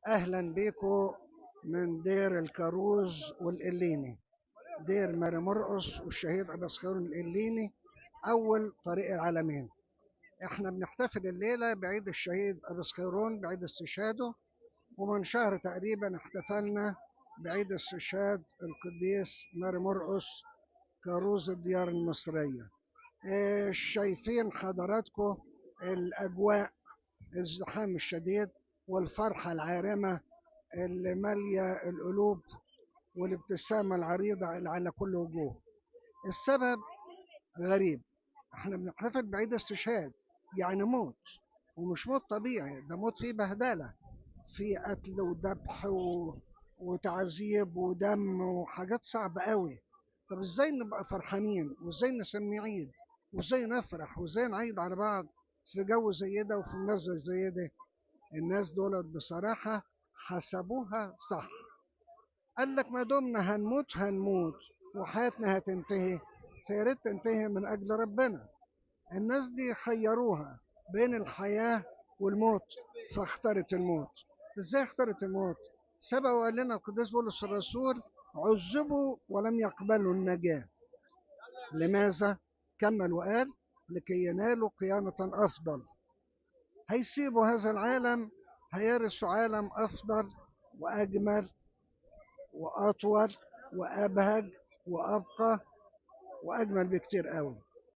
أهلا بيكم من دير الكاروز والإليني. دير ماري مرقص والشهيد أبو سخيرون الإليني، أول طريق العالمين. احنا بنحتفل الليلة بعيد الشهيد أبو سخيرون، بعيد استشهاده. ومن شهر تقريبا احتفلنا بعيد استشهاد القديس ماري مرقص كاروز الديار المصرية. شايفين حضراتكم الأجواء، الزحام الشديد والفرحة العارمة اللي مالية القلوب، والابتسامة العريضة اللي على كل وجوه. السبب غريب، احنا بنحتفل بعيد استشهاد، يعني موت، ومش موت طبيعي، ده موت فيه بهدلة، فيه قتل وذبح وتعذيب ودم وحاجات صعبة قوي. طب ازاي نبقى فرحانين، وازاي نسمي عيد، وازاي نفرح، وازاي نعيد على بعض في جو زي ده وفي مناسبة زي ده؟ الناس دولت بصراحة حسبوها صح. قال لك ما دمنا هنموت هنموت وحياتنا هتنتهي، فيا ريت تنتهي من اجل ربنا. الناس دي خيروها بين الحياه والموت، فاختارت الموت. ازاي اختارت الموت؟ سبق وقال لنا القديس بولس الرسول: عذبوا ولم يقبلوا النجاه. لماذا؟ كمل وقال: لكي ينالوا قيامه افضل. هيسيبوا هذا العالم، هيرثوا عالم افضل واجمل واطول وابهج وابقى واجمل بكتير قوي.